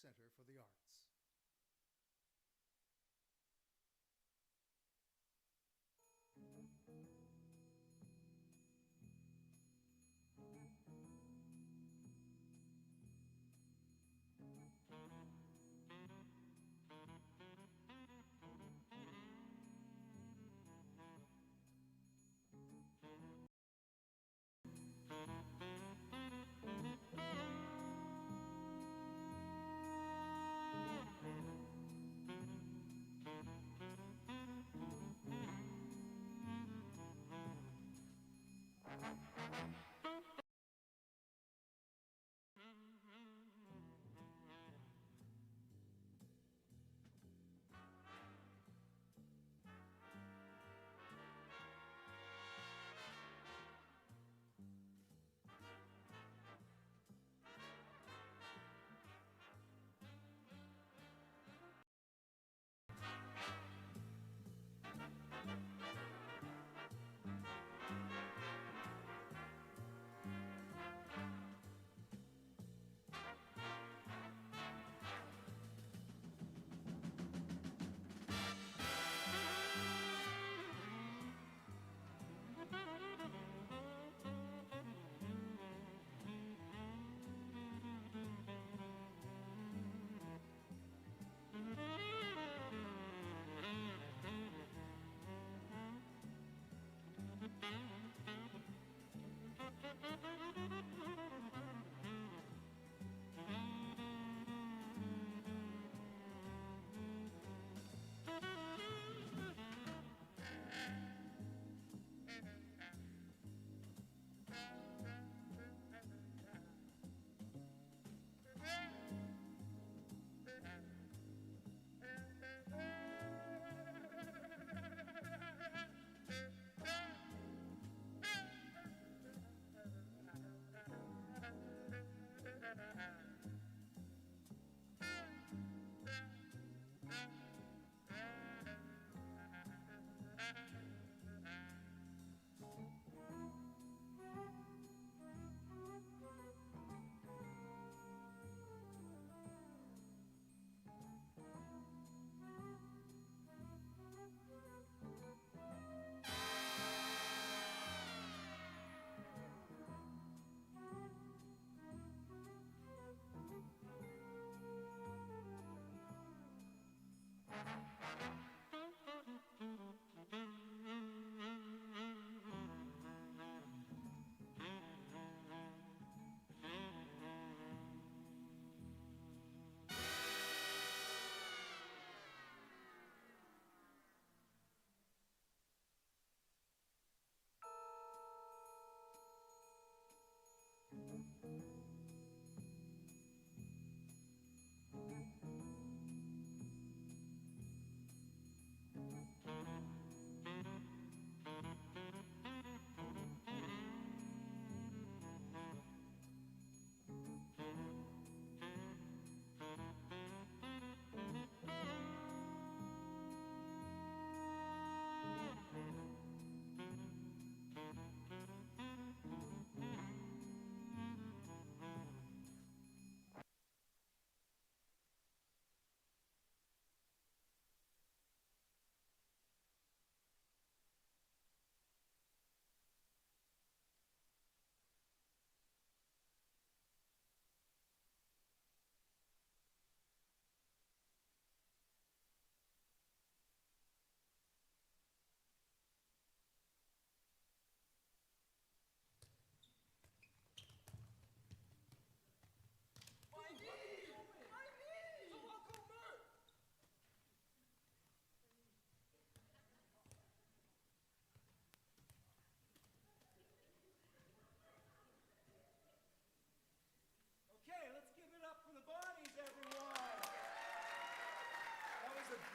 Center for the Arts.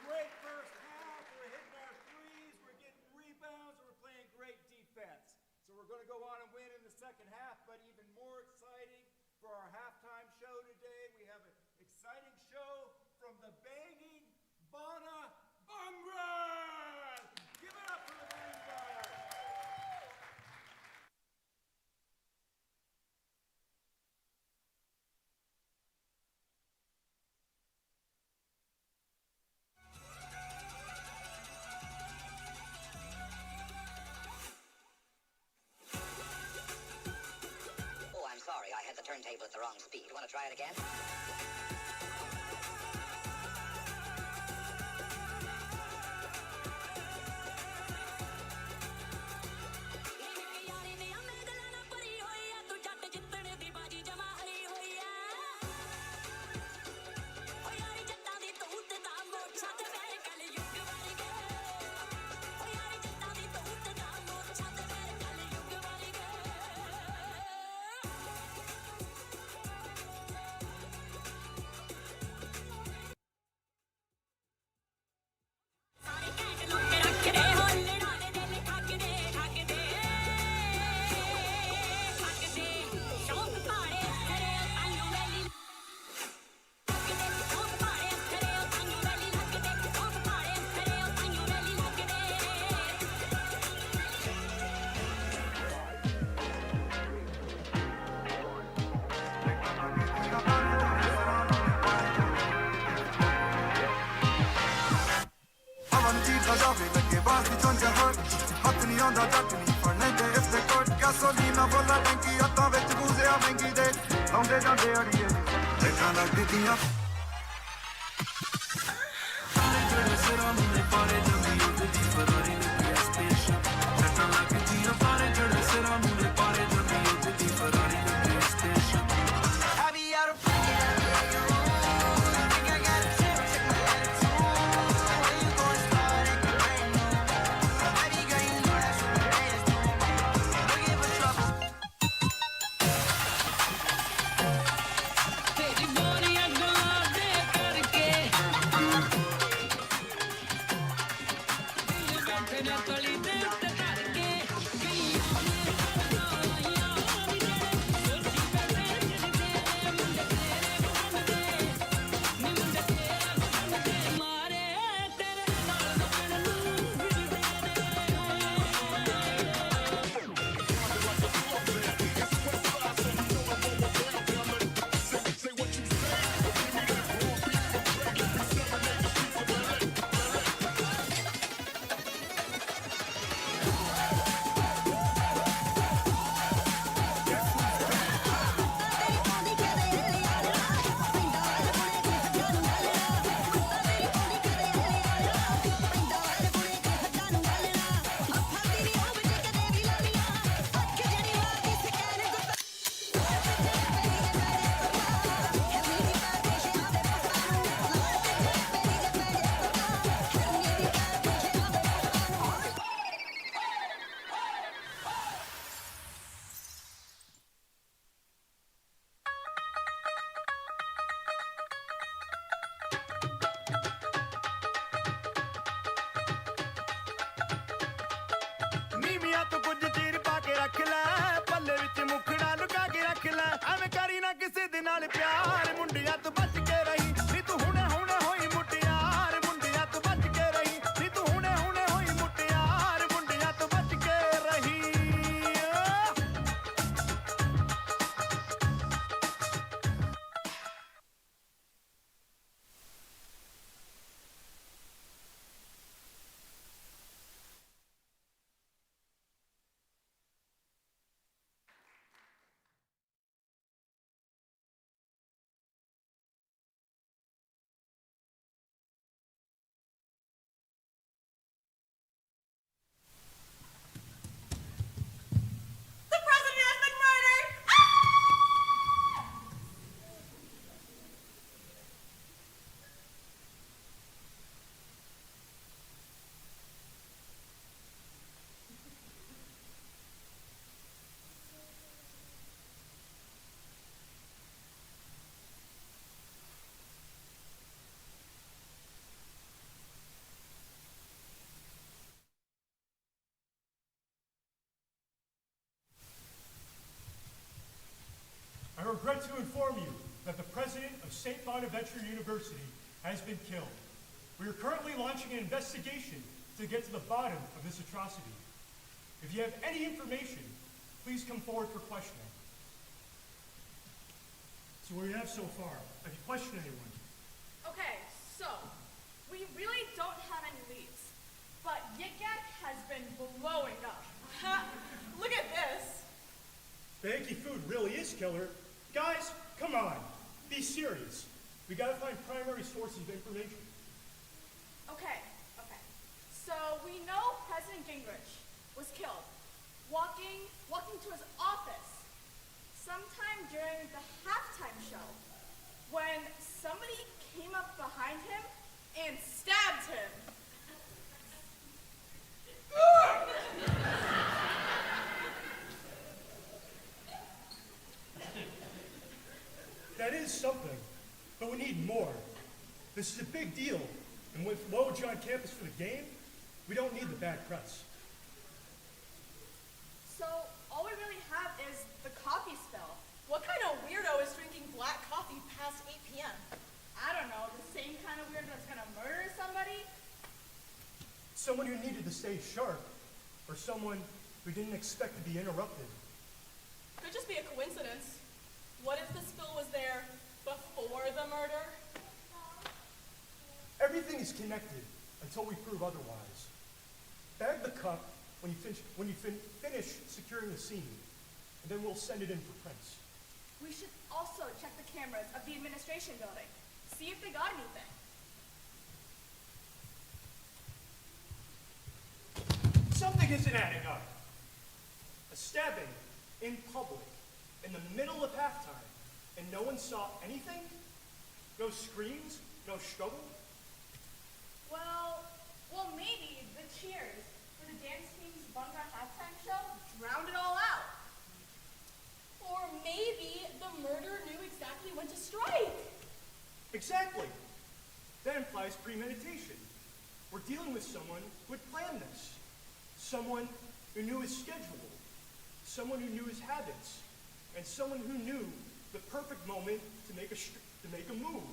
Great first half. We're hitting our threes. We're getting rebounds. And we're playing great defense. So we're going to go on and win in the second half. But even more exciting for our halftime show today, we have an exciting show from the Banging Bana Bangras. Give it up for the Banging Bana. wrong speed. Want to try it again? I regret to inform you that the president of St. Bonaventure University has been killed. We are currently launching an investigation to get to the bottom of this atrocity. If you have any information, please come forward for questioning. So what do you have so far? Have you questioned anyone? Okay, so, we really don't have any leads, but Yik-Yak has been blowing up. Look at this. The Yankee food really is killer. Guys, Come on, be serious. We gotta find primary sources of information. Okay. So we know President Gingerich was killed walking to his office sometime during the halftime show when somebody came up behind him and stabbed him. That is something, but we need more. This is a big deal, and with Woj on campus for the game, we don't need the bad press. So all we really have is the coffee spill. What kind of weirdo is drinking black coffee past 8 p.m.? I don't know, the same kind of weirdo that's gonna murder somebody? Someone who needed to stay sharp, or someone who didn't expect to be interrupted. Could just be a coincidence. What if the spill was there before the murder? Everything is connected until we prove otherwise. Bag the cup when you finish securing the scene, and then we'll send it in for prints. We should also check the cameras of the administration building, see if they got anything. Something isn't adding up. A stabbing in public, in the middle of halftime, and no one saw anything? No screams? No struggle? Well, maybe the cheers for the dance team's bunga halftime show drowned it all out. Or maybe the murderer knew exactly when to strike. Exactly. That implies premeditation. We're dealing with someone who had planned this. Someone who knew his schedule. Someone who knew his habits. And someone who knew the perfect moment to make a move.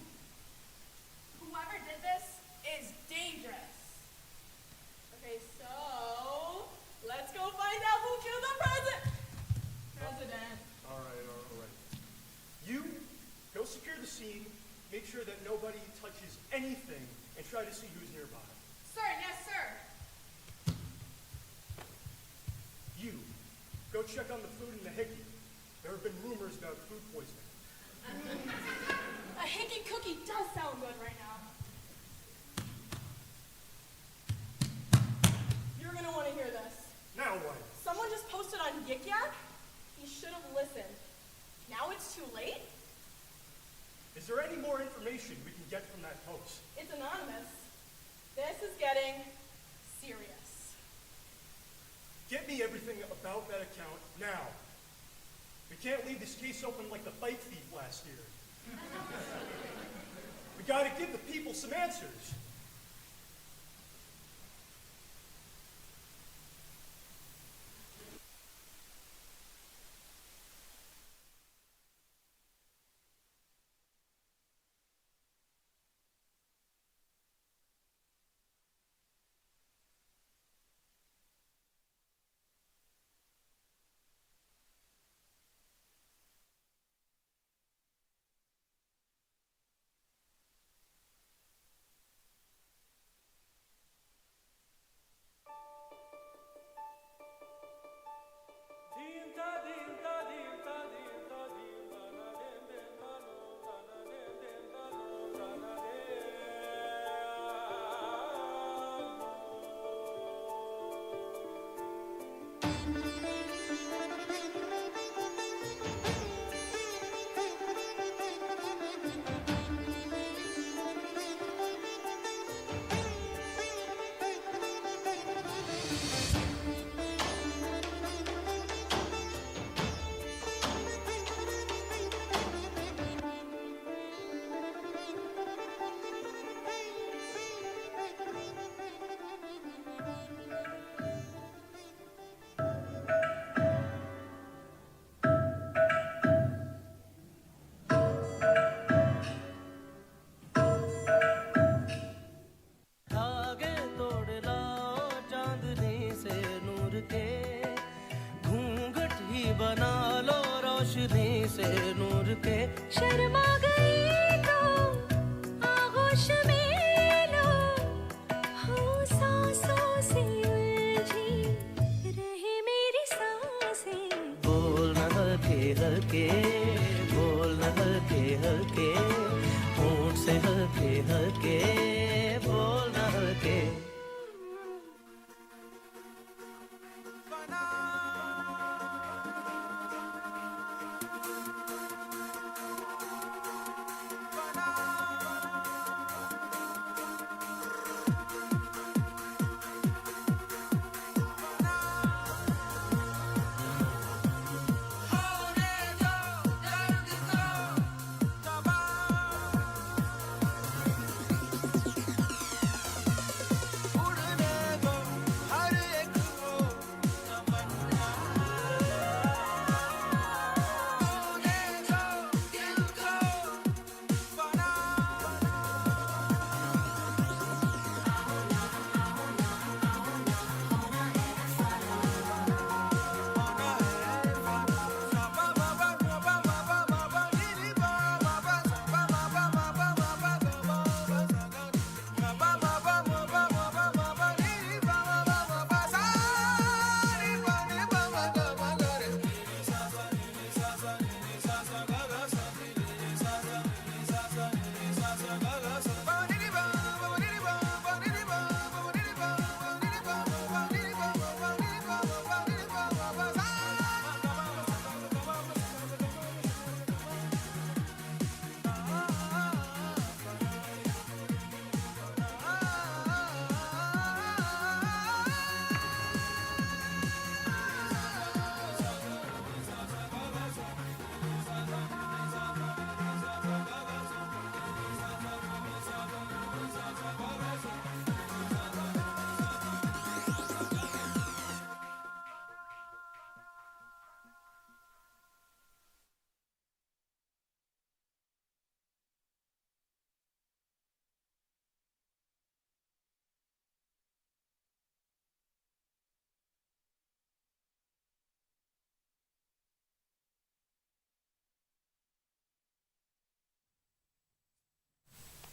Whoever did this is dangerous. Okay, so let's go find out who killed the president. All right. You go secure the scene, make sure that nobody touches anything, and try to see who's nearby. Sir, yes, sir. You go check on the food in the hickey. There have been rumors about food poisoning. A hickey cookie does sound good right now. You're gonna want to hear this. Now what? Someone just posted on Yik Yak. He should have listened. Now it's too late? Is there any more information we can get from that post? It's anonymous. This is getting serious. Get me everything about that account now. We can't leave this case open like the bike thief last year. We gotta give the people some answers. Sharma गई तो आगोश में लो हो सांसों से उलझी रहे मेरी सांसें बोल न हल्के हल्के बोल न हल्के हल्के बोलना हल्के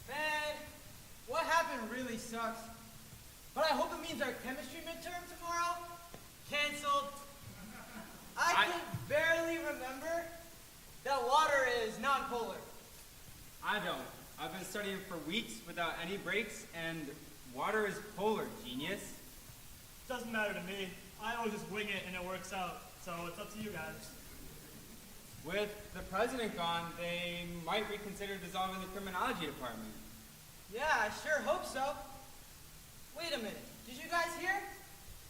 Man, what happened really sucks. But I hope it means our chemistry midterm tomorrow canceled. I can barely remember that water is non-polar. I don't. I've been studying for weeks without any breaks, and water is polar, genius. Doesn't matter to me. I always just wing it and it works out. So it's up to you guys. With the president gone, they might reconsider dissolving the criminology department. Yeah, I sure hope so. Wait a minute. Did you guys hear?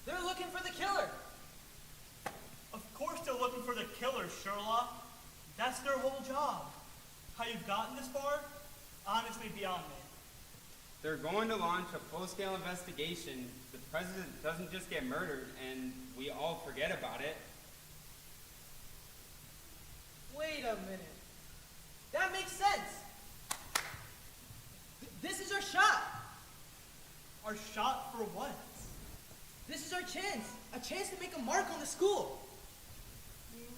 They're looking for the killer. Of course they're looking for the killer, Sherlock. That's their whole job. How you've gotten this far? Honestly, beyond me. They're going to launch a full-scale investigation. The president doesn't just get murdered, and we all forget about it. Wait a minute. That makes sense. This is our shot. Our shot for what? This is our chance. A chance to make a mark on the school.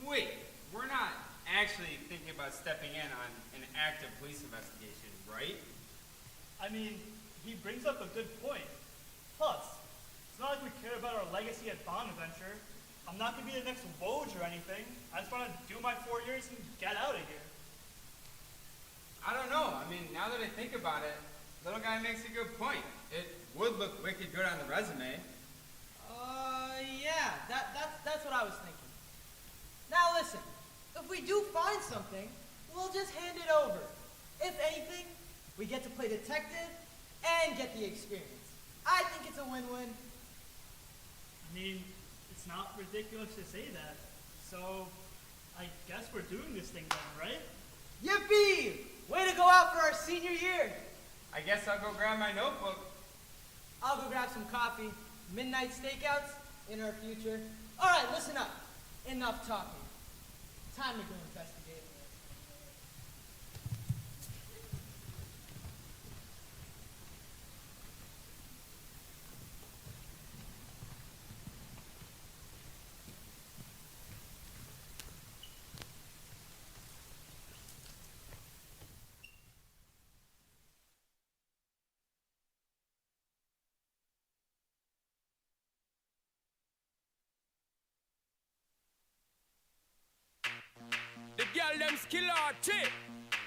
Wait, we're not actually thinking about stepping in on an active police investigation, right? I mean, he brings up a good point. Plus, it's not like we care about our legacy at Bonaventure. I'm not going to be the next Woj or anything. I just want to do my 4 years and get out of here. I don't know. I mean, now that I think about it, little guy makes a good point. It would look wicked good on the resume. Yeah, that's what I was thinking. Now listen, if we do find something, we'll just hand it over. If anything, we get to play detective and get the experience. I think it's a win-win. I mean, it's not ridiculous to say that. So, I guess we're doing this thing then, right? Yippee! Way to go out for our senior year. I guess I'll go grab my notebook. I'll go grab some coffee. Midnight stakeouts in our future. All right, listen up. Enough talking. Time to go investigate. The girl them skill arty.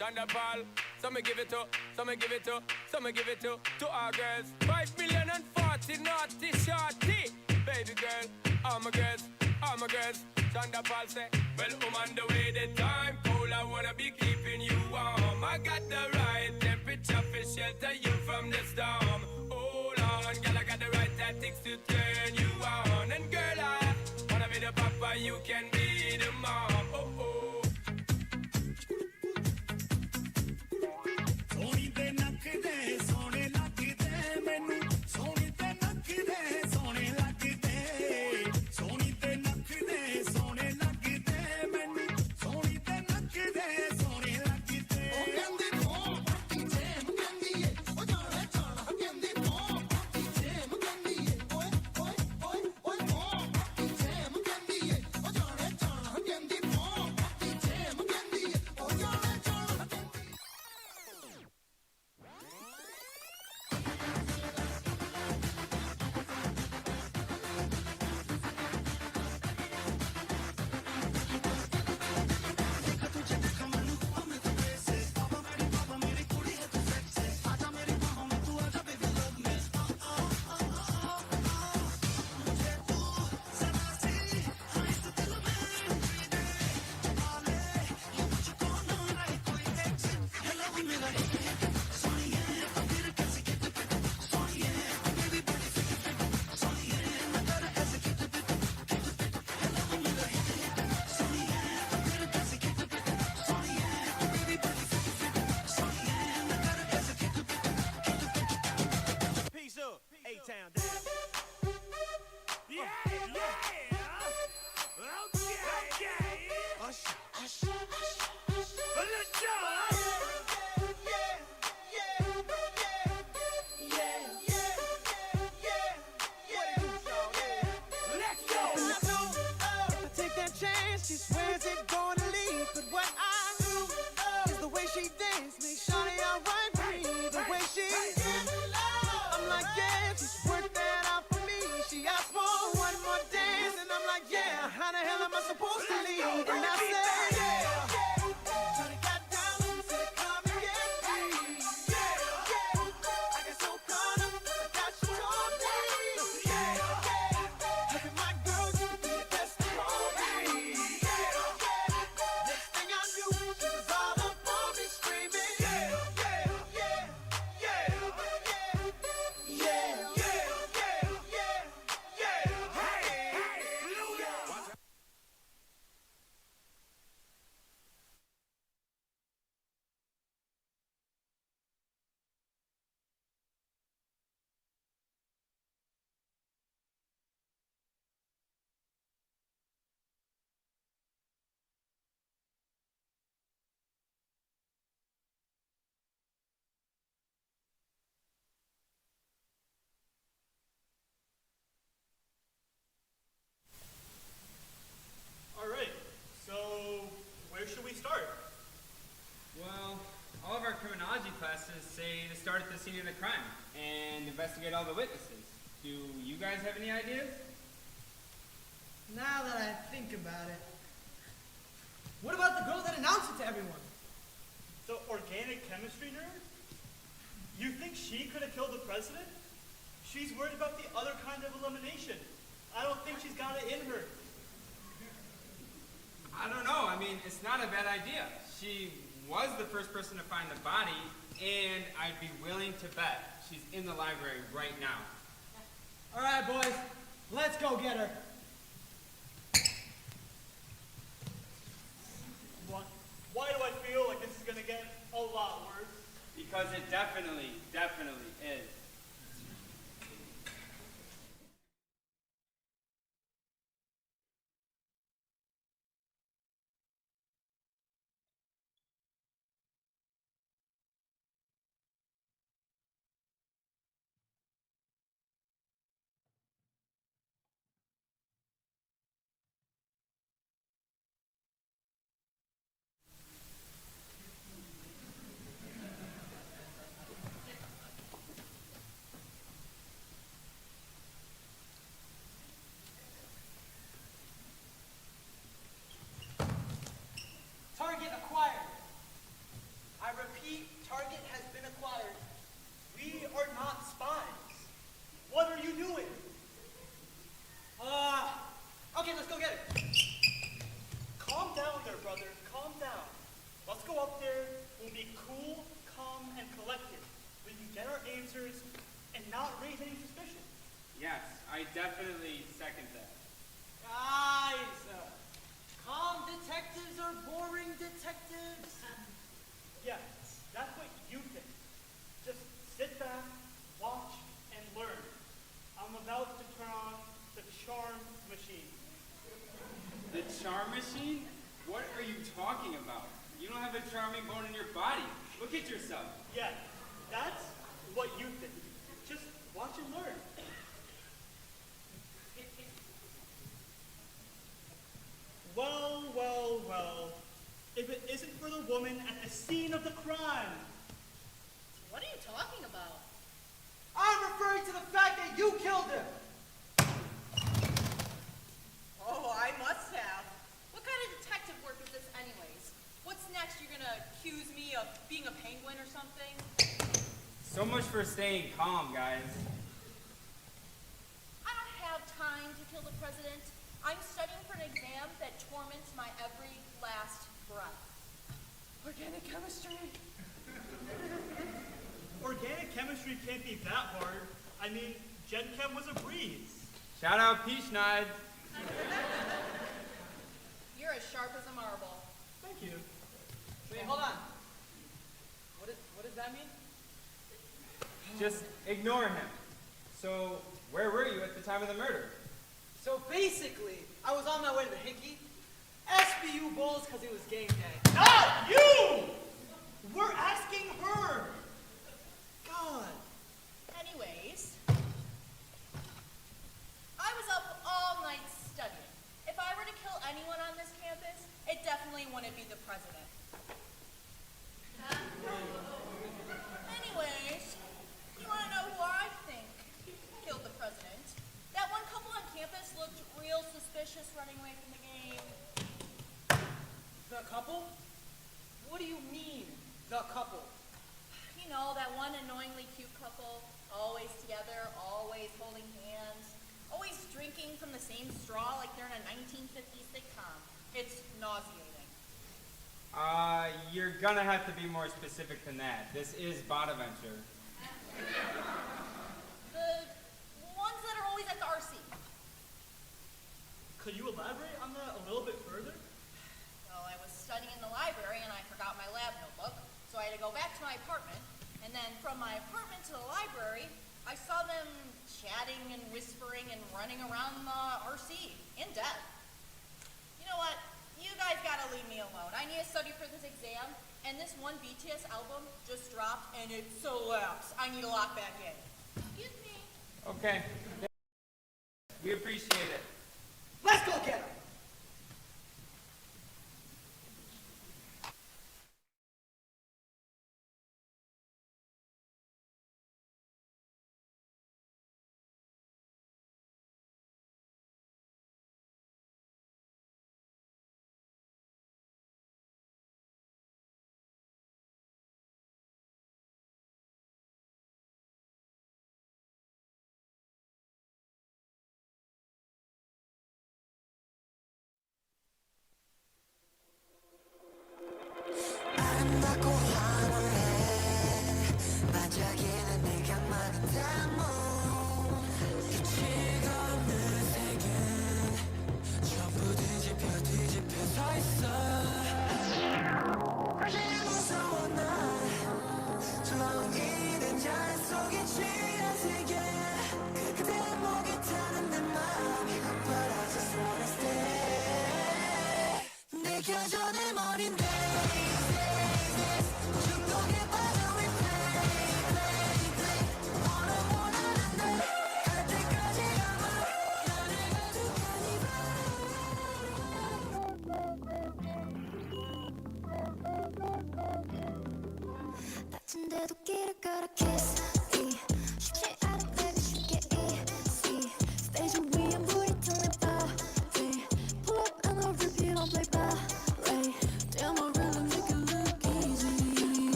Thunderball, some me give it to, some me give it to, some me give it to our girls. 5,040,000 naughty shorty. Baby girl, all my girls, all my girls. Shonda Paul say, well, I'm on the way, the time cold, I wanna be keeping you warm. I got the right temperature for shelter you from the storm. Hold on, girl, I got the right tactics to turn you on. And girl, I wanna be the papa, you can be the mom. Oh, oh. A-Town down. Yeah, yeah. Okay. Hush, hush, hush, hush. Let's go. Let's go. If I take that chance, she swears it's gonna leave. But what I do is the way she dance makes Shawty alright for me. The way she I'm like, yeah, she's worked that out for me. She asked for one more dance, and I'm like, yeah, how the hell am I supposed to leave? And I say, yeah. Shawty got down, said, come and get me. I got so caught up, I got you told me. Look at my girl, you can be the best of all me. Next thing I knew, she was all up on me screaming. All right, so where should we start? Well, all of our criminology classes say to start at the scene of the crime and investigate all the witnesses. Do you guys have any ideas? Now that I think about it, what about the girl that announced it to everyone? The organic chemistry nerd? You think she could have killed the president? She's worried about the other kind of elimination. I don't think she's got it in her. I don't know. I mean, it's not a bad idea. She was the first person to find the body, and I'd be willing to bet she's in the library right now. All right, boys, let's go get her. Why do I feel like this is gonna get a lot worse? Because it definitely is. has been acquired. We are not spies. What are you doing? Okay, let's go get it. Calm down there, brother. Calm down. Let's go up there. We'll be cool, calm, and collected. We can get our answers and not raise any suspicion. Yes, I definitely second that. Guys, calm detectives are boring detectives. Yes, that's what you think. Just sit back, watch, and learn. I'm about to turn on the charm machine. The charm machine? What are you talking about? You don't have a charming bone in your body. Look at yourself. Yeah, that's what you think. Just watch and learn. Well, well, well. If it isn't for the woman at the scene of the crime. What are you talking about? I'm referring to the fact that you killed him. Oh, I must have. What kind of detective work is this anyways? What's next? You're gonna accuse me of being a penguin or something? So much for staying calm, guys. I don't have time to kill the president. I'm studying for an exam that torments my every last breath. Organic chemistry? Organic chemistry can't be that hard. I mean, Gen Chem was a breeze. Shout out Peach Night. You're as sharp as a marble. Thank you. Wait, hold on. What does that mean? Just ignore him. So, where were you at the time of the murder? So basically, I was on my way to the Hickey. SBU Bulls because it was game day. Not you! We're asking her. God. Anyways, I was up all night studying. If I were to kill anyone on this campus, it definitely wouldn't be the president. Anyways, you want to know who I think killed the president? That one couple on campus looked real suspicious running away from the game. The couple? What do you mean, the couple? You know, that one annoyingly cute couple, always together, always holding hands, always drinking from the same straw like they're in a 1950s sitcom. It's nauseating. You're gonna have to be more specific than that. This is Bonaventure. The ones that are always at the RC. Could you elaborate on that a little bit further? Well, I was studying in the library and I forgot my lab notebook, so I had to go back to my apartment. And then from my apartment to the library, I saw them chatting and whispering and running around the RC in debt. You know what? You guys gotta leave me alone. I need to study for this exam, and this one BTS album just dropped and it slaps. I need to lock back in. Excuse me. Okay. We appreciate it. Let's go get her.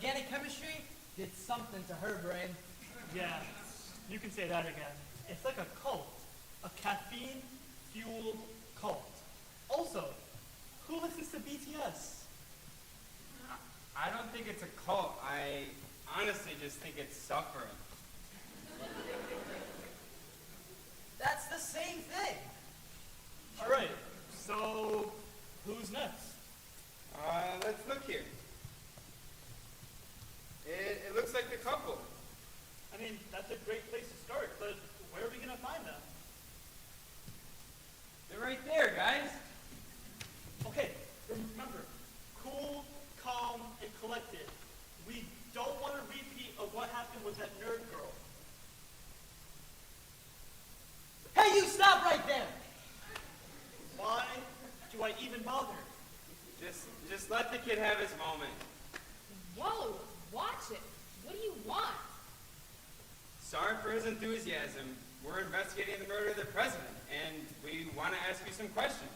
organic chemistry did something to her brain. Yeah, you can say that again. It's like a cult. A caffeine-fueled cult. Also, who listens to BTS? I don't think it's a cult. I honestly just think it's suffering. That's the same thing. All right, so who's next? Let's look here. It looks like the couple. I mean, that's a great place to start, but where are we gonna find them? They're right there, guys. Okay, remember, cool, calm, and collected. We don't want a repeat of what happened with that nerd girl. Hey, you stop right there! Why do I even bother? Just let the kid have his moment. Whoa, watch it. What do you want? Sorry for his enthusiasm. We're investigating the murder of the president, and we want to ask you some questions.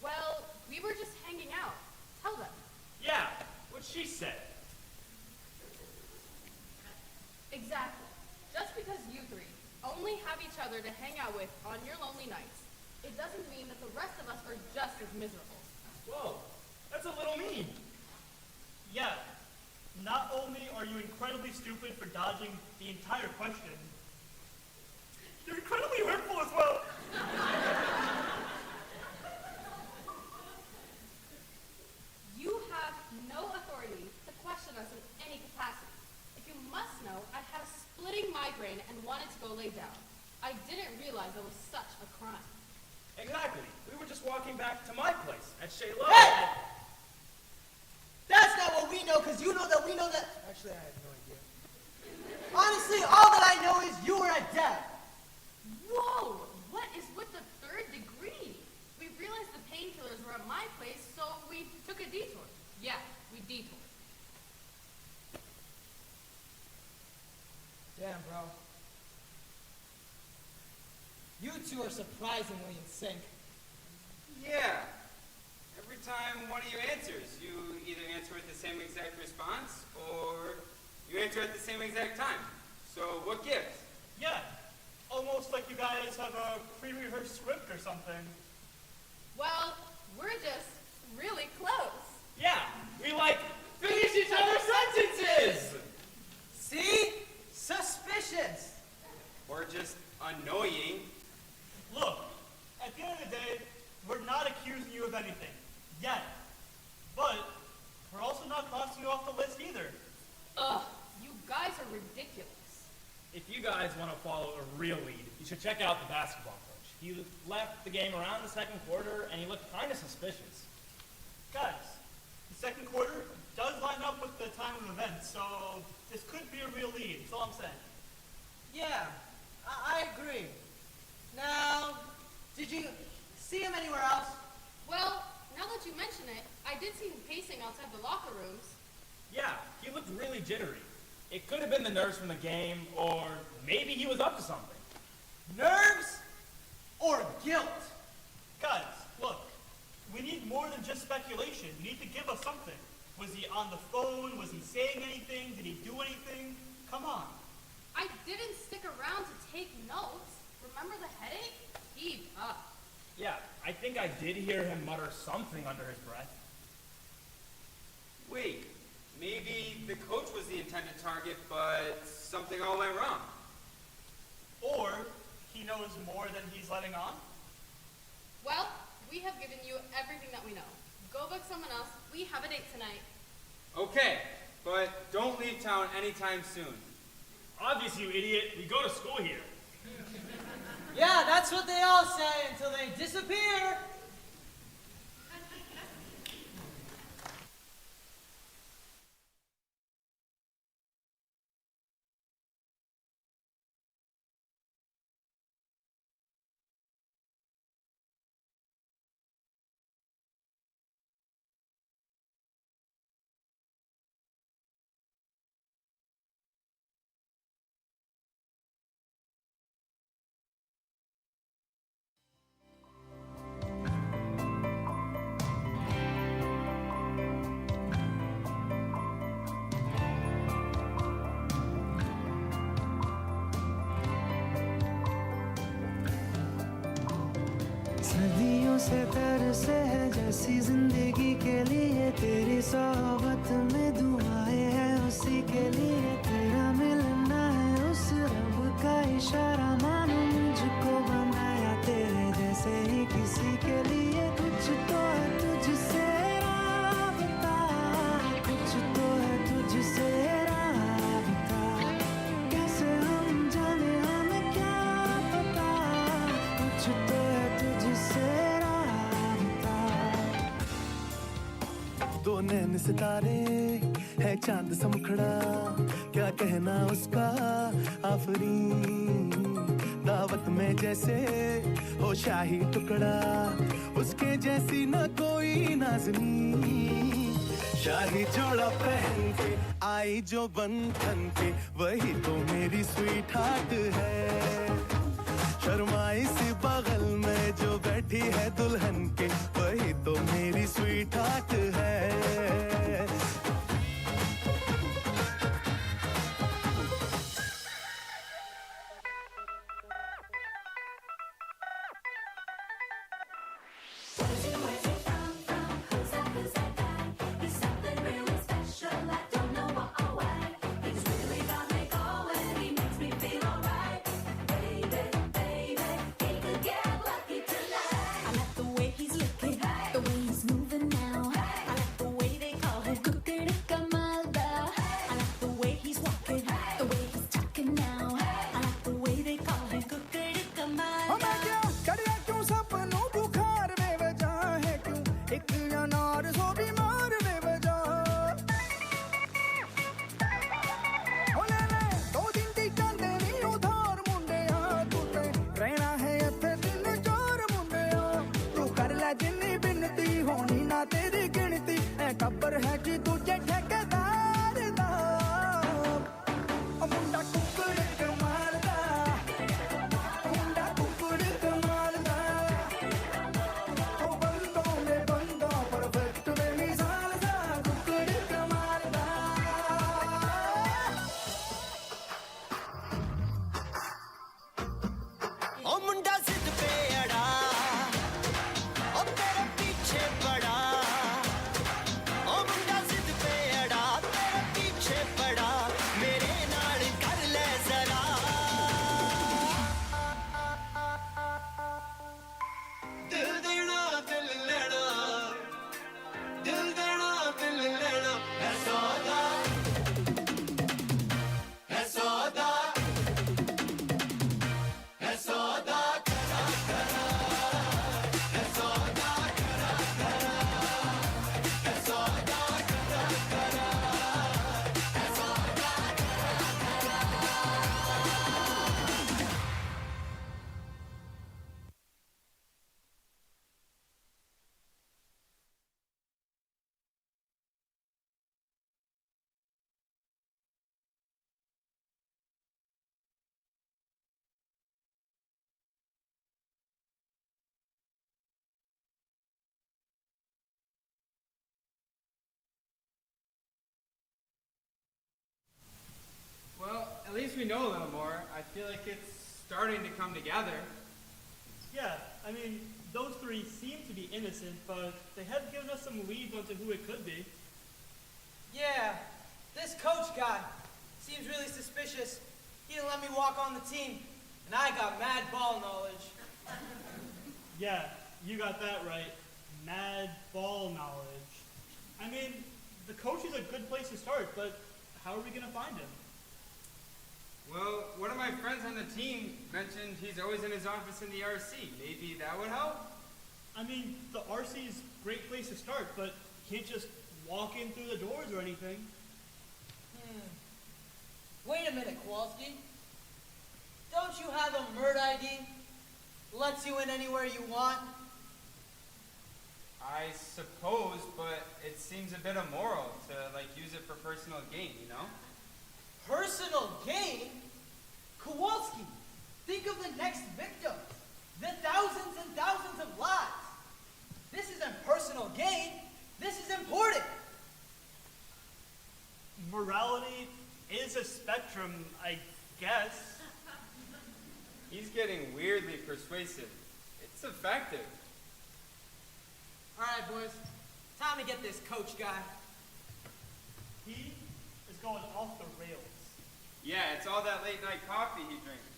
Well, we were just hanging out. Tell them. Yeah, what she said. Exactly. Just because you three only have each other to hang out with on your lonely nights, it doesn't mean that the rest of us are just as miserable. Whoa, that's a little mean. Yeah, not only are you incredibly stupid for dodging the entire question, you're incredibly hurtful as well. You have no authority to question us in any capacity. If you must know, I had a splitting migraine and wanted to go lay down. I didn't realize it was such a crime. Exactly. We were just walking back to my place at Shayla. Hey! That's not what we know, because you know that we know that. Actually, I have no idea. Honestly, all that I know is you were at death. Whoa! What is with the third degree? We realized the painkillers were at my place, so we took a detour. Yeah, we detoured. Damn, bro. You two are surprisingly in sync. Yeah. Every time one of you answers, you either answer with the same exact response, or you answer at the same exact time. So what gives? Yeah, almost like you guys have a pre-rehearsed script or something. Well, we're just really close. Yeah, we like finish each other's sentences. See? Suspicious. Or just annoying? Look, at the end of the day, we're not accusing you of anything, yet. But we're also not crossing you off the list either. Ugh, you guys are ridiculous. If you guys want to follow a real lead, you should check out the basketball coach. He left the game around the second quarter, and he looked kind of suspicious. Guys, the second quarter does line up with the time of events, so this could be a real lead, that's all I'm saying. Yeah, I agree. Now, did you see him anywhere else? Well, now that you mention it, I did see him pacing outside the locker rooms. Yeah, he looked really jittery. It could have been the nerves from the game, or maybe he was up to something. Nerves or guilt? Guys, look, we need more than just speculation. You need to give us something. Was he on the phone? Was he saying anything? Did he do anything? Come on. I didn't stick around to take notes. Remember the headache? Heaved up. Yeah, I think I did hear him mutter something under his breath. Wait, maybe the coach was the intended target, but something all went wrong. Or he knows more than he's letting on? Well, we have given you everything that we know. Go book someone else. We have a date tonight. Okay, but don't leave town anytime soon. Obviously, you idiot. We go to school here. Yeah, that's what they all say until they disappear. से तरसे है जैसी जिंदगी के लिए तेरी सोहबत में दुआएं हैं उसी के लिए तेरा मिलना है उस रब का इशारा मानो मुझको बनाया तेरे जैसे ही किसी के लिए कुछ तो है तुझसे राबता कुछ तो है तुझसे राबता कैसे हम जाने हमें क्या पता कुछ तो है तुझसे राबता दो नैन सितारे है चांद सा मुखड़ा क्या कहना उसका आफरीन दावत में जैसे हो शाही टुकड़ा उसके जैसी न कोई नाज़नीन शाही जोड़ा पहन के आई जो बंधन के वही तो मेरी स्वीट हार्ट है शर्माई सी बगल में जो बैठी है दुल्हन के वही तो मेरी स्वीट हार्ट है खबर है कि तुझे ठेकेदार दा मुंडा कुकड़ कमाल दा मुंडा कुकड़ कमाल दा ओ बंदों में बंदा परफेक्ट में मिसाल दा कुकड़ कमाल दा ओ मुंडा जिद पे अड़ा ओ तेरे पीछे पड़ा ओ मुंडा जिद पे अड़ा तेरे पीछे पड़ा मेरे नाल कर ले जरा दिल देना दिल लेना दिल देना दिल लेना है सौदा है सौदा है सौदा करा करा है सौदा करा करा है सौदा करा करा है सौदा करा Well, at least we know a little more. I feel like it's starting to come together. Yeah, I mean, those three seem to be innocent, but they have given us some leads onto who it could be. Yeah, this coach guy seems really suspicious. He didn't let me walk on the team, and I got mad ball knowledge. Yeah, you got that right. Mad ball knowledge. I mean, the coach is a good place to start, but how are we going to find him? Well, one of my friends on the team mentioned he's always in his office in the RC. Maybe that would help? I mean, the RC is a great place to start, but you can't just walk in through the doors or anything. Wait a minute, Kowalski. Don't you have a MERD ID? Lets you in anywhere you want? I suppose, but it seems a bit immoral to, use it for personal gain, you know? Personal gain? Kowalski, think of the next victims. The thousands and thousands of lives. This isn't personal gain. This is important. Morality is a spectrum, I guess. He's getting weirdly persuasive. It's effective. All right, boys. Time to get this coach guy. He is going off the rails. Yeah, it's all that late night coffee he drinks.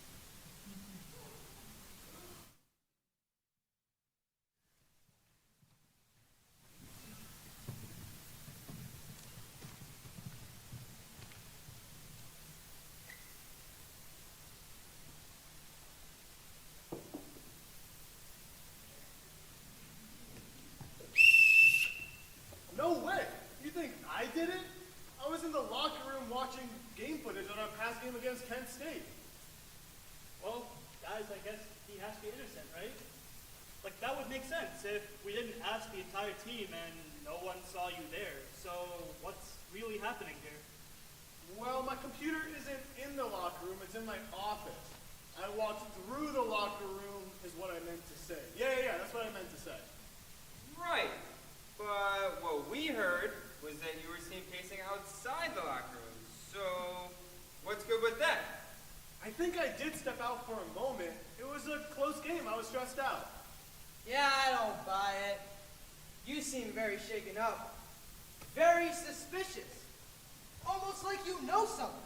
No way! You think I did it? I was in the locker room watching game footage on our past game against Kent State. Well, guys, I guess he has to be innocent, right? Like, that would make sense if we didn't ask the entire team and no one saw you there. So, what's really happening here? Well, my computer isn't in the locker room, it's in my office. I walked through the locker room is what I meant to say. Yeah, that's what I meant to say. Right. But what we heard was that you were seen pacing outside the locker room. So, what's good with that? I think I did step out for a moment. It was a close game. I was stressed out. Yeah, I don't buy it. You seem very shaken up. Very suspicious. Almost like you know something.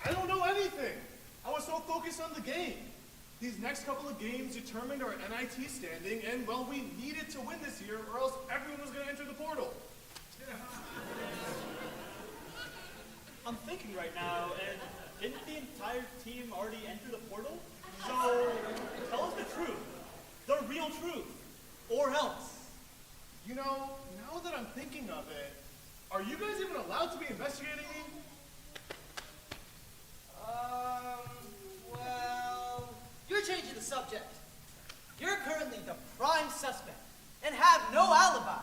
I don't know anything. I was so focused on the game. These next couple of games determined our NIT standing, and, well, we needed to win this year, or else everyone was going to enter the portal. I'm thinking right now, and didn't the entire team already enter the portal? So, tell us the truth. The real truth. Or else. You know, now that I'm thinking of it, are you guys even allowed to be investigating me? Well, you're changing the subject. You're currently the prime suspect and have no alibi.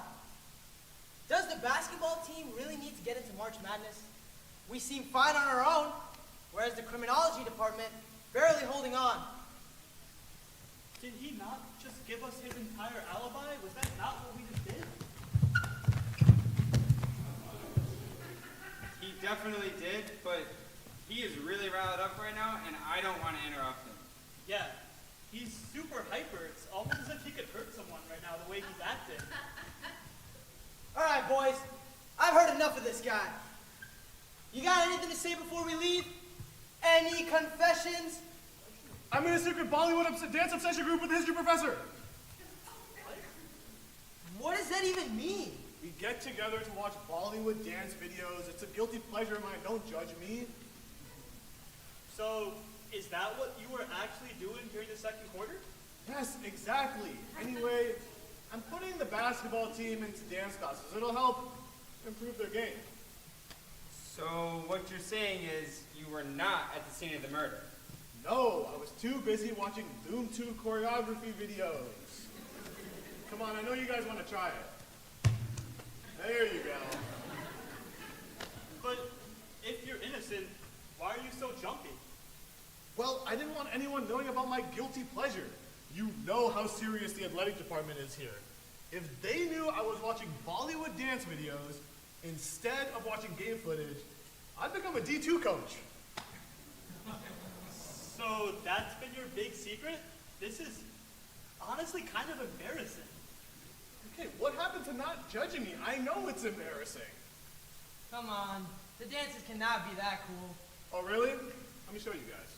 Does the basketball team really need to get into March Madness? We seem fine on our own, whereas the criminology department barely holding on. Did he not just give us his entire alibi? Was that not what we just did? He definitely did, but he is really riled up right now, and I don't want to interrupt him. Yeah, he's super hyper. It's almost as if he could hurt someone right now, the way he's acting. All right, boys. I've heard enough of this guy. You got anything to say before we leave? Any confessions? I'm in a secret Bollywood dance obsession group with the history professor. What does that even mean? We get together to watch Bollywood dance videos. It's a guilty pleasure of mine. Don't judge me. So, is that what you were actually doing during the second quarter? Yes, exactly. Anyway, I'm putting the basketball team into dance classes. It'll help improve their game. So, what you're saying is you were not at the scene of the murder? No, I was too busy watching Doom 2 choreography videos. Come on, I know you guys want to try it. There you go. But if you're innocent, why are you so jumpy? Well, I didn't want anyone knowing about my guilty pleasure. You know how serious the athletic department is here. If they knew I was watching Bollywood dance videos instead of watching game footage, I'd become a D2 coach. So that's been your big secret? This is honestly kind of embarrassing. Okay, what happened to not judging me? I know it's embarrassing. Come on. The dances cannot be that cool. Oh, really? Let me show you guys.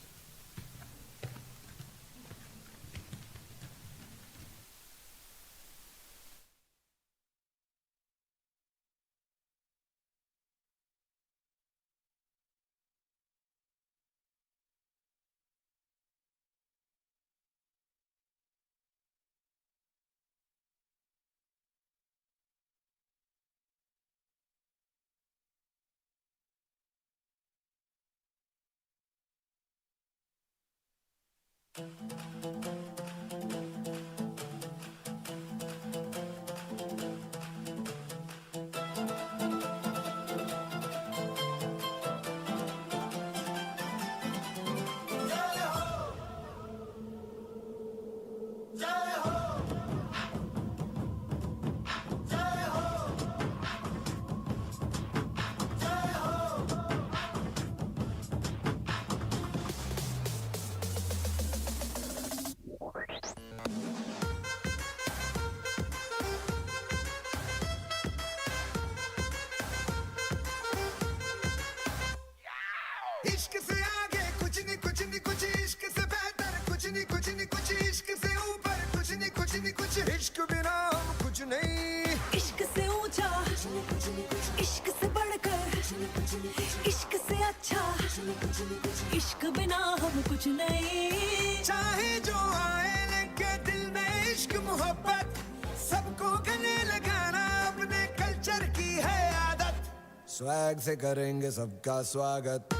Swag से करेंगे सबका स्वागत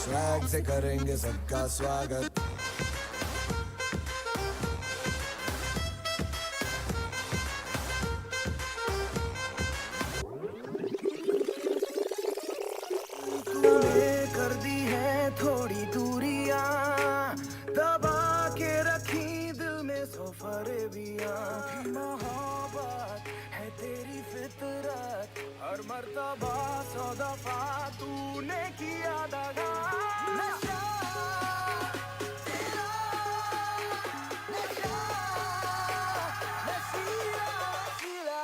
swag से करेंगे सबका स्वागत तूने कर दी है थोड़ी दूरियां दबा के रखी दिल में सफरेबियां मोहब्बत है तेरी फितरत हर मर्तबा 100 दफा तूने किया दगा नशा तेरा नशा नशीला नशीला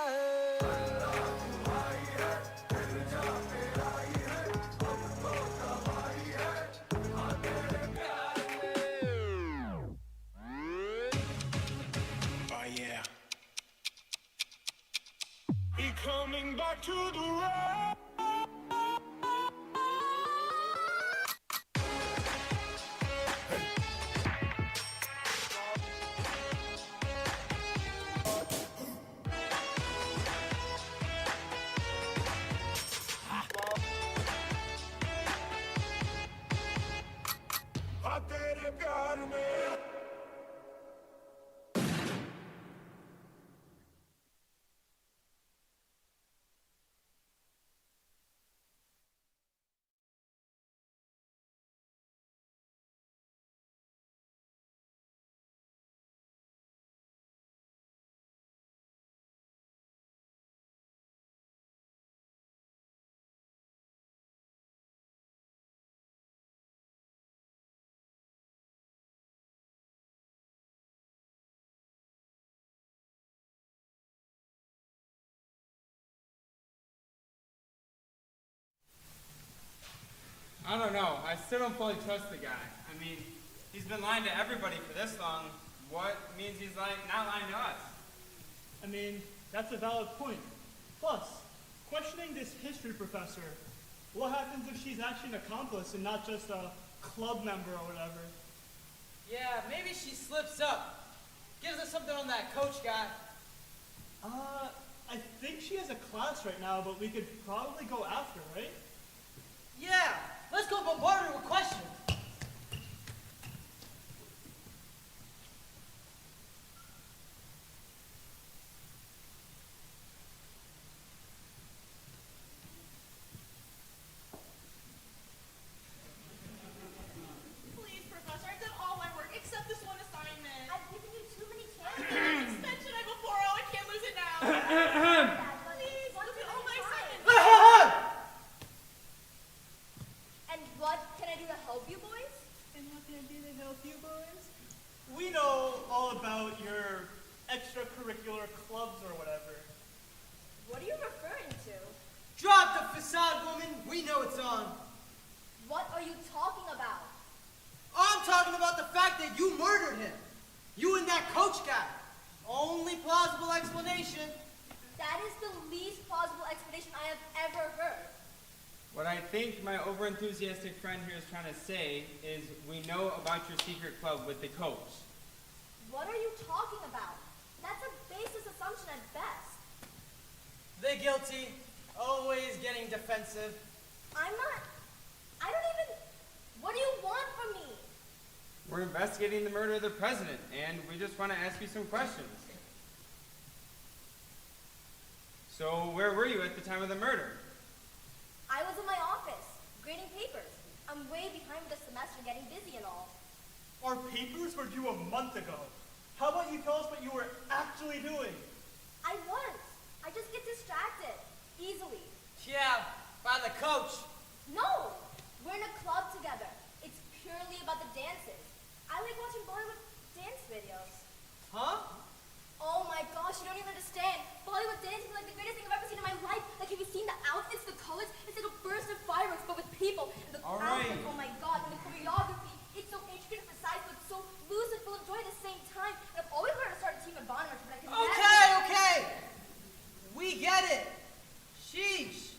Coming back to the road. तेरे प्यार में I don't know. I still don't fully trust the guy. I mean, he's been lying to everybody for this long. What means he's not lying to us? I mean, that's a valid point. Plus, questioning this history professor, what happens if she's actually an accomplice and not just a club member or whatever? Yeah, maybe she slips up. Gives us something on that coach guy. I think she has a class right now, but we could probably go after, right? Yeah, let's go bombard her with questions. Please, Professor, I've done all my work except this one assignment. I've given you too many chances. Extension I before, I can't lose it now. Please, look at all my assignments. And what can I do to help you boys? And what can I do to help you boys? We know all about your extracurricular clubs or whatever. What are you referring to? Drop the facade, woman. We know it's on. What are you talking about? I'm talking about the fact that you murdered him. You and that coach guy. Only plausible explanation. That is the least plausible explanation I have ever heard. What I think my overenthusiastic friend here is trying to say is we know about your secret club with the coach. What are you talking about? That's a baseless assumption at best. The guilty. Always getting defensive. I don't even... What do you want from me? We're investigating the murder of the president, and we just want to ask you some questions. So, where were you at the time of the murder? I was in my office, grading papers. I'm way behind with the semester, getting busy and all. Our papers were due a month ago. How about you tell us what you were actually doing? I was. I just get distracted. Easily. Yeah, by the coach. No! We're in a club together. It's purely about the dances. I like watching Bollywood dance videos. Huh? Oh my gosh, you don't even understand. Bollywood dancing is like the greatest thing I've ever seen in my life. Like, have you seen the outfits, the colors? It's like a burst of fireworks, but with people. And the All outfits, right. oh my god, and the choreography. It's so intricate and precise, but so loose and full of joy at the same time. And I've always wanted to start a team at Bonner, but I can Okay. We get it. Sheesh.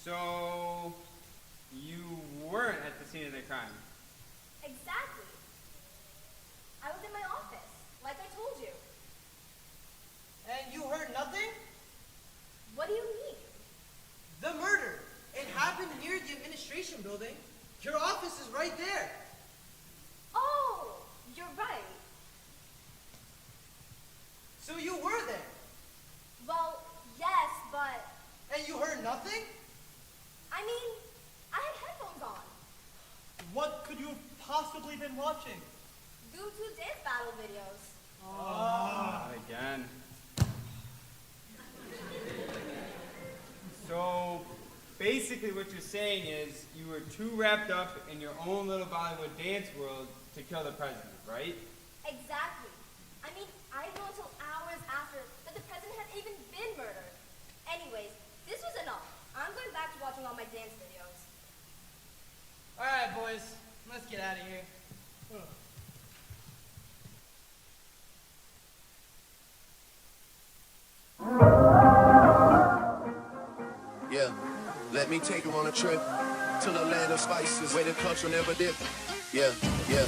So, you weren't at the scene of the crime? Exactly. I was in my office, like I told the administration building. Your office is right there. Oh, you're right. So you were there. Well, yes, but... And you heard nothing? I mean, I had headphones on. What could you have possibly been watching? Due to dance battle videos. Not again. So, basically what you're saying is you were too wrapped up in your own little Bollywood dance world to kill the president, right? Exactly. I mean, I didn't know until hours after that the president had even been murdered. Anyways, this was enough. I'm going back to watching all my dance videos. All right, boys. Let's get out of here. Yeah, let me take you on a trip to the land of spices where the culture never dip. Yeah, yeah.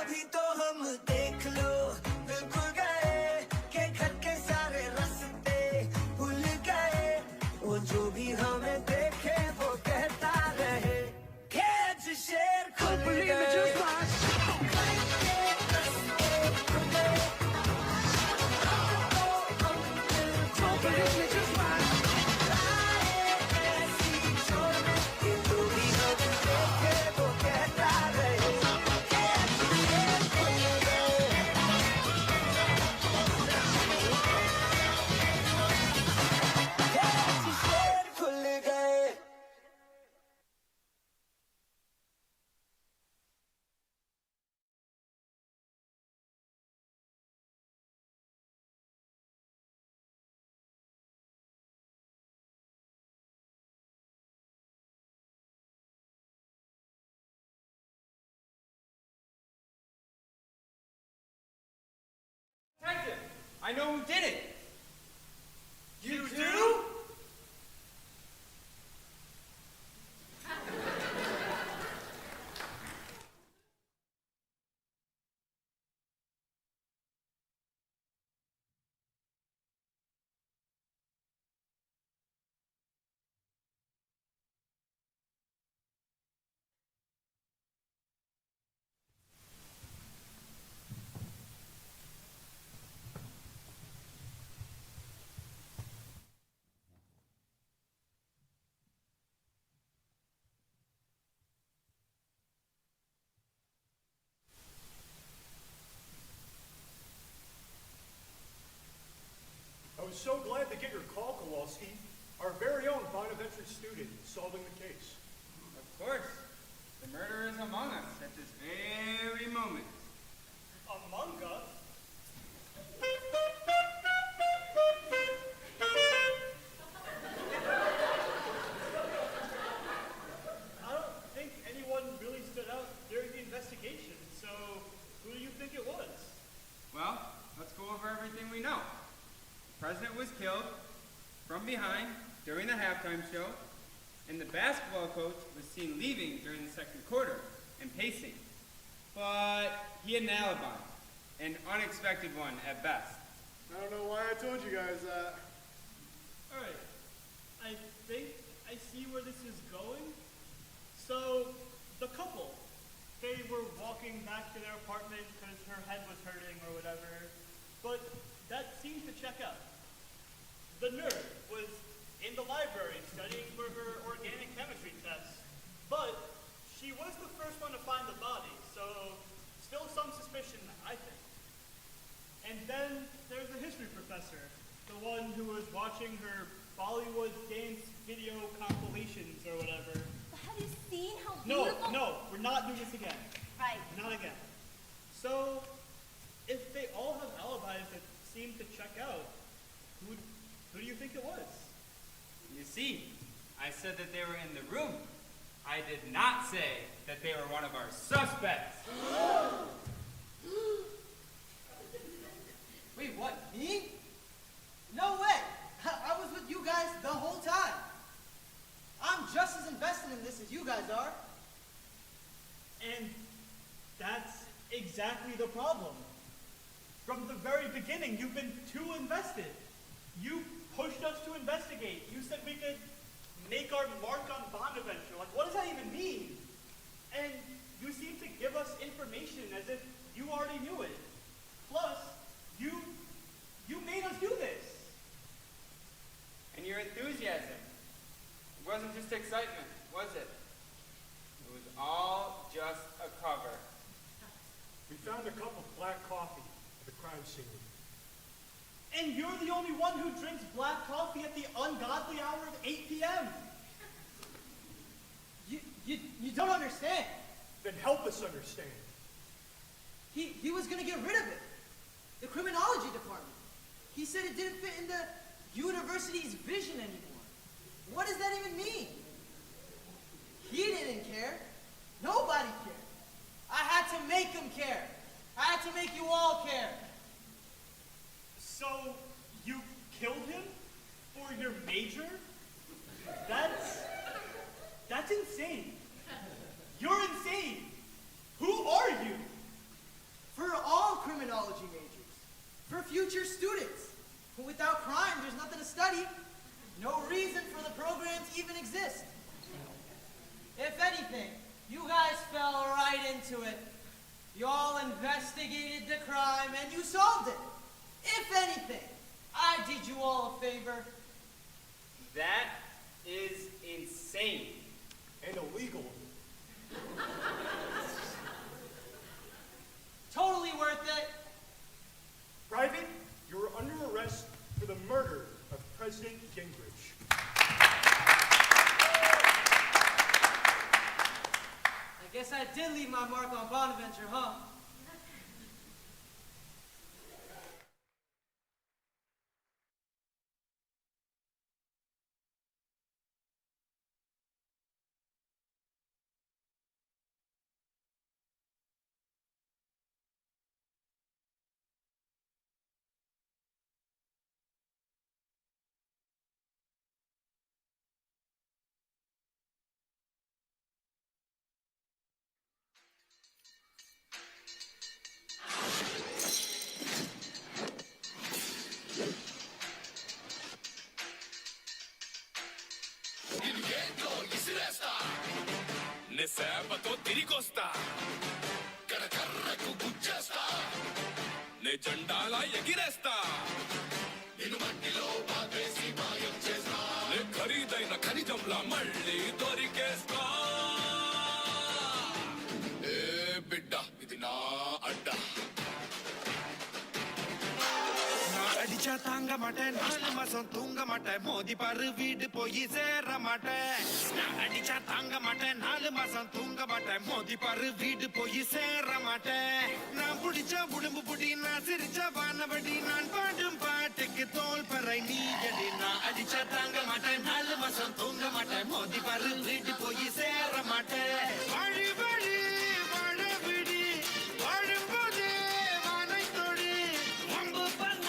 अभी तो हम देख लो बिल्कुल गए के घर के सारे रास्ते भूल गए वो जो भी हमें देखे वो कहता रहे कैच शेर खुल गए Detective, I know who did it. You do? was so glad to get your call, Kowalski. Our very own Bonaventure student solving the case. Of course. The murderer is among us at this very moment. Among us? I don't think anyone really stood out during the investigation, so who do you think it was? Well, let's go over everything we know. The president was killed from behind during the halftime show, and the basketball coach was seen leaving during the second quarter and pacing. But he had an alibi, an unexpected one at best. I don't know why I told you guys that. Alright, I think I see where this is going. So, the couple, they were walking back to their apartment because her head was hurting or whatever, but that seemed to check out. The nerd was in the library studying for her organic chemistry test, but she was the first one to find the body, so still some suspicion, I think. And then there's the history professor, the one who was watching her Bollywood dance video compilations or whatever. But have you seen how beautiful? No, we're not doing this again. Right. Not again. So, if they all have alibis that seem to check out, who do you think it was? You see, I said that they were in the room. I did not say that they were one of our suspects. Wait, what? Me? No way! I was with you guys the whole time. I'm just as invested in this as you guys are. And that's exactly the problem. From the very beginning, you've been too invested. You pushed us to investigate. You said we could make our mark on Bonaventure. Like, what does that even mean? And you seem to give us information as if you already knew it. Plus, you made us do this. And your enthusiasm, it wasn't just excitement, was it? It was all just a cover. We found a cup of black coffee at the crime scene. And you're the only one who drinks black coffee at the ungodly hour of 8 p.m. You don't understand. Then help us understand. He was gonna get rid of it. The criminology department. He said it didn't fit in the university's vision anymore. What does that even mean? He didn't care. Nobody cared. I had to make him care. I had to make you all care. So, you killed him? For your major? That's insane. You're insane. Who are you? For all criminology majors. For future students. Without crime, there's nothing to study. No reason for the program to even exist. If anything, you guys fell right into it. You all investigated the crime and you solved it. If anything, I did you all a favor. That is insane. And illegal. Totally worth it. Private, you're under arrest for the murder of President Gingerich. I guess I did leave my mark on Bonaventure, huh? 내 సేపతో తిరిగొస్తా కరకర్రకు గుచ్చేస్తా 내 జెండాలా ఎగిరేస్తా నిన్ను మట్టిలో పాతేసి మాయం చేస్తా నే ఖరీదైన ఖనిజంలా మళ్ళీ దొరికేస్తా ఏ బిడ్డ ఇది నా అడ్డ నా అడి அடிச்சா தாங்க மாட்டேன் 4 மாசம் தூங்க மாட்டேன் மோதி பாரு வீடு போய் சேர மாட்டேன் நான் அடிச்சா தாங்க மாட்டேன் 4 மாசம் தூங்க மாட்டேன் மோதி பாரு வீடு போய் சேர மாட்டேன் நான் புடிச்சா உடம்பு புடி நான் சிரிச்சா வானவடி நான் பாடும் பாட்டுக்கு தோல் பறை நீ அடி நான் அடிச்சா தாங்க மாட்டேன் 4 மாசம் தூங்க மாட்டேன் மோதி பாரு வீடு போய் சேர மாட்டேன் வழி வழி வாழ விடி வாழும்போது வானை தொடு வம்பு பண்ண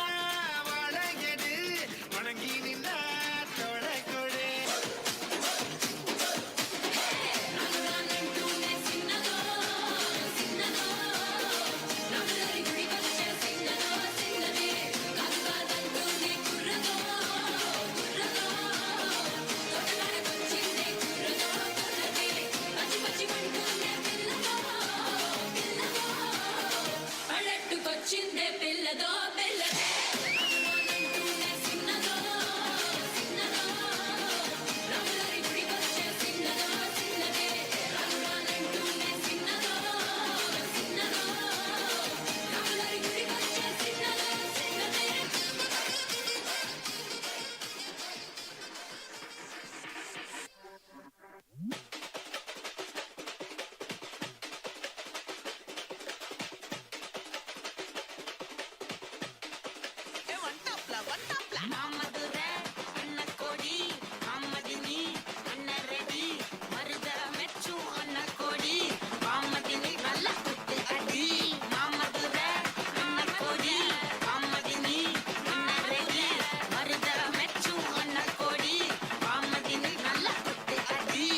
வாழகெடு வணங்கி நின்ன தோளை கொடு వచ్చిందే పిల్లదో పిల్లదే రాములంటూనే సిన్నదో సిన్నదో రాములరి గుడికొచ్చే సిన్నదో సిన్నదే రాములంటూనే సిన్నదో సిన్నదో రాములరి గుడికొచ్చే సిన్నదో సిన్నదే மாமதுரை அன்னக்கோடி மாமதினி அன்னரெடி மருதர மெச்சும் அன்னக்கோடி மாமதினி நல்ல குத்து அடி மாமதுரை அன்னக்கோடி மாமதினி அன்னரெடி மருதர மெச்சும் அன்னக்கோடி மாமதினி நல்ல குத்து அடி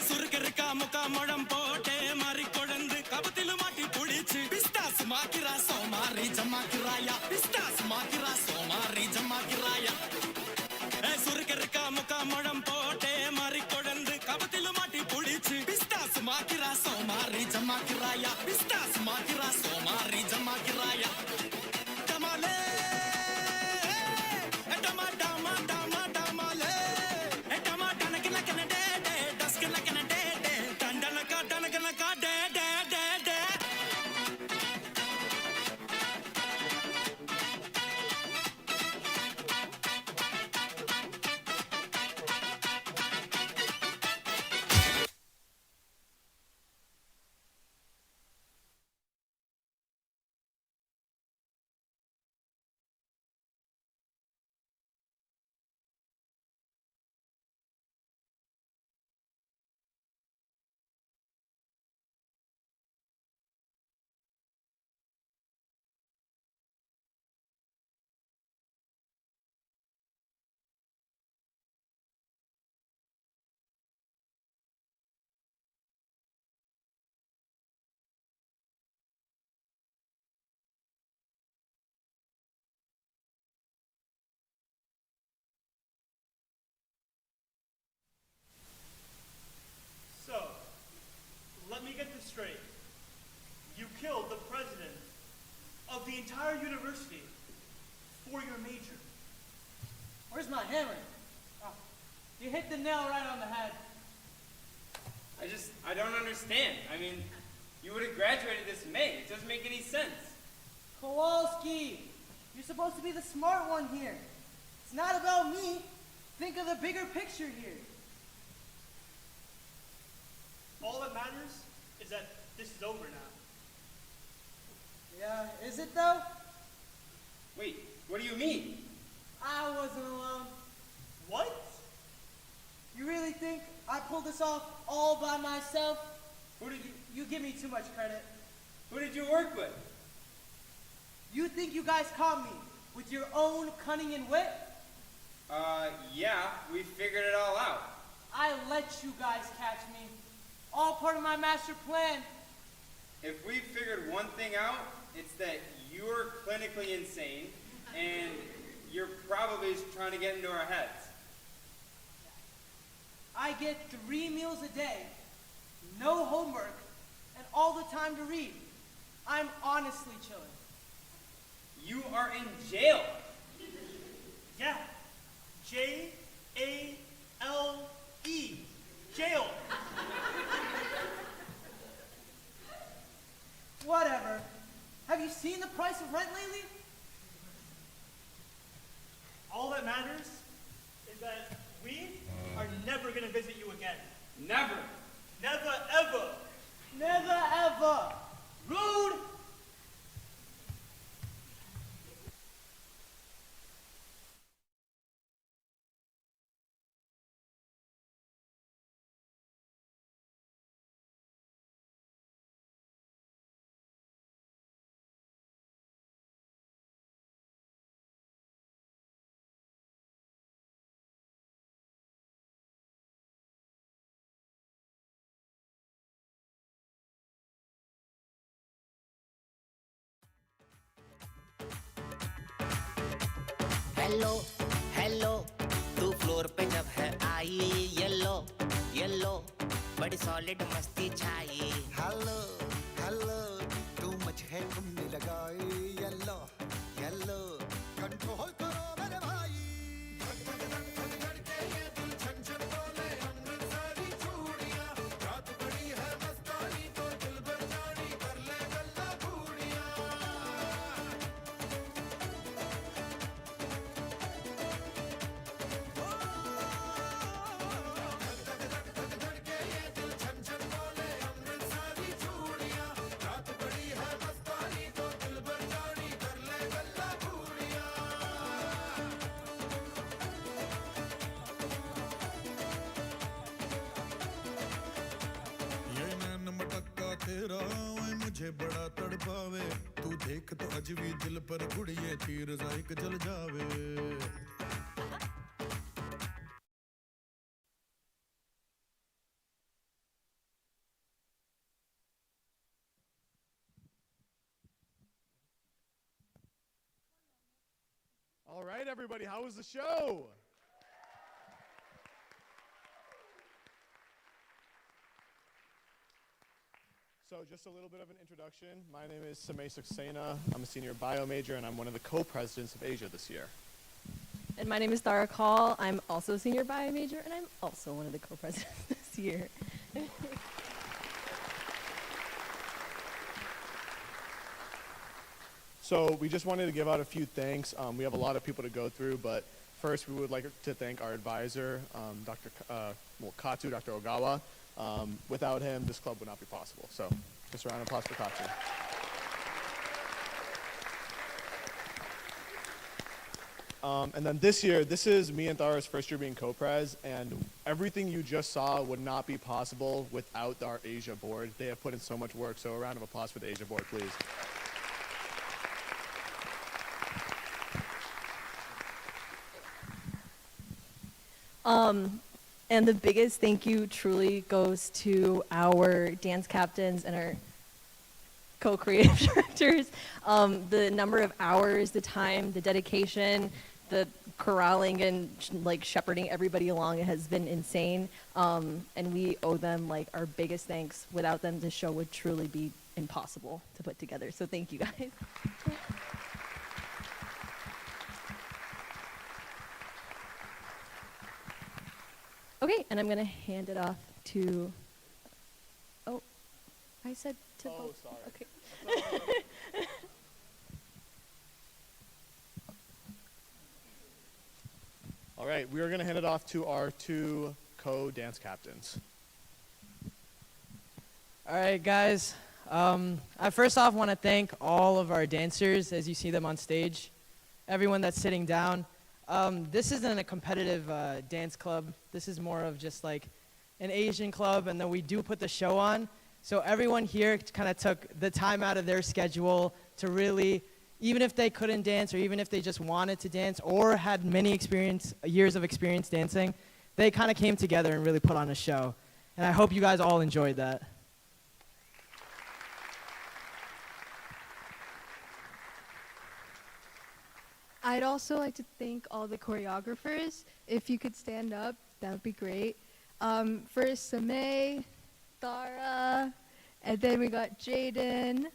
சுருக்கருக்கா முக்கா முழம் போட்டே மாறி கொழுந்து கபத்தில மாட்டி புடிச்சு பிஸ்தாஸ் மாக்கிரா சோமாரி ஜமாக்கிராயா பிஸ்தாஸ் மாக்கிரா சோமாரி ஜமாக்கிராயா சுருக்கருக்கா முக்கா முழம் போட்டே மாறி கொழுந்து கபத்தில மாட்டி புடிச்சு பிஸ்தாஸ் மாக்கிரா சோமாரி ஜமாக்கிராயா பிஸ்தாஸ் மாக்கிரா சோமாரி ஜமாக்கிராயா டமாலே டமா டமா டமா டமாலே டமா டனக்கன கனடே டஸ்கன கனடே டண்டனக டனகனக டே டே டே டே So, let me get this straight. You killed the president of the entire university for your major. Where's my hammer? Oh, you hit the nail right on the head. I don't understand. I mean, you would have graduated this May. It doesn't make any sense. Kowalski, you're supposed to be the smart one here. It's not about me. Think of the bigger picture here. All that matters is that this is over now. Yeah, is it though? Wait, what do you mean? I wasn't alone. What? You really think I pulled this off all by myself? Who did You give me too much credit. Who did you work with? You think you guys caught me with your own cunning and wit? Yeah, we figured it all out. I let you guys catch me. All part of my master plan. If we figured one thing out, it's that you're clinically insane and you're probably just trying to get into our heads. I get 3 meals a day, no homework, and all the time to read. I'm honestly chilling. You are in jail. Yeah. J-A-L-E. Jail. Whatever. Have you seen the price of rent lately? All that matters is that we are never going to visit you again. Never. Never, ever. Never ever. Rude. Hello hello तू floor पे जब है आई yellow yellow बड़ी solid मस्ती छाई hello hello तू मुझे घूमने लगाई येलो येलो कंट्रोल करो मेरे भाई धक धक धक धक धड़के ये दिल छन छन बोले अमृतसरी चूड़ियां रात बड़ी है मस्तानी तो दिल भर जानी कर ले गल्ला घूड़ियां तेरा ओए मुझे बड़ा तड़पावे तू देख तो अज भी दिल पर गुड़िए तीर जाइक जल जावे All right, everybody, how was the show? So just a little bit of an introduction. My name is Sbu Asia. I'm a senior bio major, and I'm one of the co-presidents of Asia this year. And my name is Dara Call. I'm also a senior bio major, and I'm also one of the co-presidents this year. So we just wanted to give out a few thanks. We have a lot of people to go through, but first we would like to thank our advisor, Dr. Katu, Dr. Ogawa. Without him, this club would not be possible. So just a round of applause for Katu. And then this year, this is me and Thara's first year being co-pres, and everything you just saw would not be possible without our Asia board. They have put in so much work, so a round of applause for the Asia board, please. And the biggest thank you truly goes to our dance captains and our co-creative directors. The number of hours, the time, the dedication, the corralling and like shepherding everybody along has been insane. And we owe them like our biggest thanks. Without them, this show would truly be impossible to put together. So thank you guys. Okay, and I'm gonna hand it off to, oh, I said to vote. Sorry. Okay. All right, we are going to hand it off to our two co-dance captains. All right, guys. I first off want to thank all of our dancers as you see them on stage, everyone that's sitting down. This isn't a competitive dance club. This is more of just like an Asian club, and then we do put the show on. So everyone here kind of took the time out of their schedule to really, even if they couldn't dance or even if they just wanted to dance or had many years of experience dancing, they kind of came together and really put on a show. And I hope you guys all enjoyed that. I'd also like to thank all the choreographers. If you could stand up, that would be great. First, Samay, Thara, and then we got Jaden,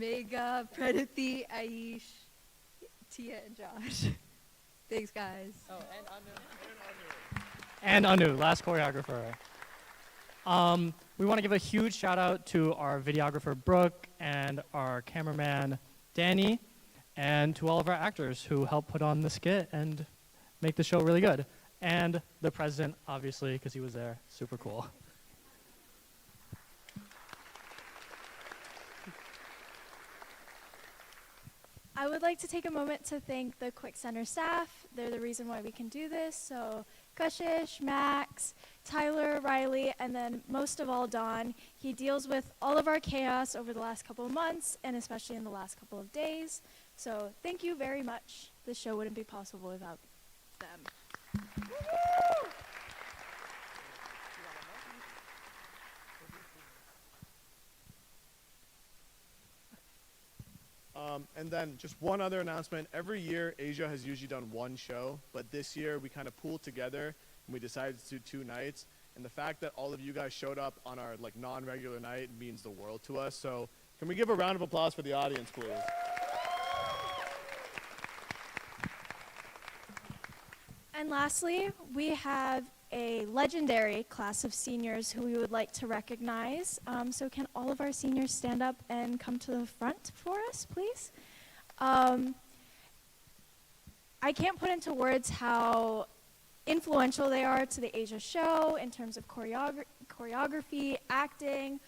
Mega, Praditi, Aish, Tia, and Josh. Thanks, guys. Oh, and And Anu, last choreographer. We want to give a huge shout out to our videographer Brooke and our cameraman Danny, and to all of our actors who helped put on the skit and make the show really good. And the president, obviously, because he was there. Super cool. I would like to take a moment to thank the Quick Center staff. They're the reason why we can do this. So Kashish, Max, Tyler, Riley, and then most of all, Don. He deals with all of our chaos over the last couple of months, and especially in the last couple of days. So thank you very much. This show wouldn't be possible without them. Woo-hoo! And then just one other announcement. Every year, Asia has usually done one show, but this year we kind of pooled together and we decided to do 2 nights. And the fact that all of you guys showed up on our non-regular night means the world to us. So can we give a round of applause for the audience, please? And lastly, we have a legendary class of seniors who we would like to recognize. So can all of our seniors stand up and come to the front for us, please? I can't put into words how influential they are to the Asia show in terms of choreography, acting,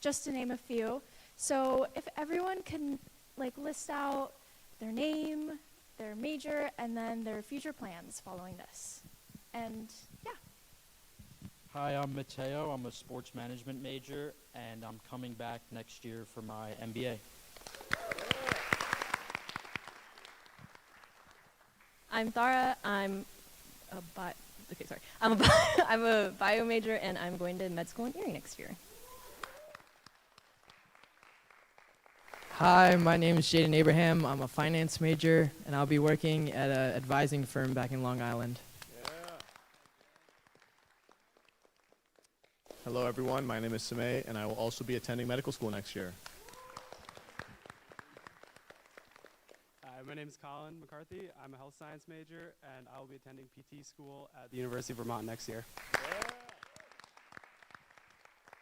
just to name a few. So if everyone can list out their name, their major, and then their future plans following this. And yeah. Hi, I'm Mateo. I'm a sports management major, and I'm coming back next year for my MBA. I'm Thara. I'm a bio major, and I'm going to med school in Erie next year. Hi, my name is Jaden Abraham. I'm a finance major, and I'll be working at an advising firm back in Long Island. Hello, everyone. My name is Samay, and I will also be attending medical school next year. Hi, my name is Colin McCarthy. I'm a health science major, and I will be attending PT school at the University of Vermont next year.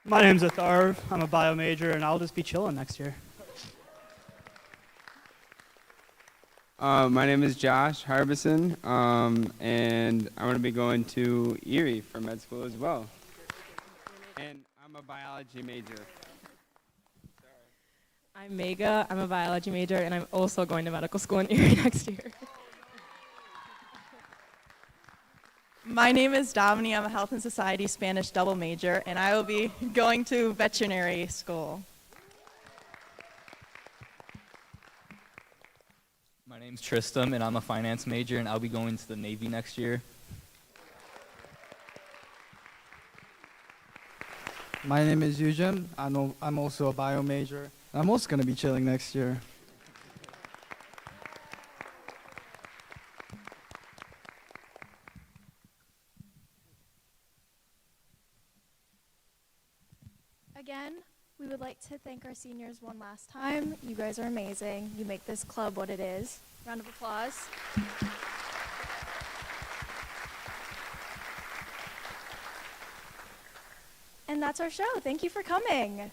My name's Atharv. I'm a bio major, and I'll just be chilling next year. My name is Josh Harbison, and I'm going to be going to Erie for med school as well. And I'm a biology major. I'm Mega. I'm a biology major, and I'm also going to medical school in Erie next year. My name is Domini. I'm a health and society Spanish double major, and I will be going to veterinary school. My name's Tristam, and I'm a finance major, and I'll be going to the Navy next year. My name is Eugen. I'm also a bio major. I'm also going to be chilling next year. Again, we would like to thank our seniors one last time. You guys are amazing. You make this club what it is. Round of applause. And that's our show. Thank you for coming.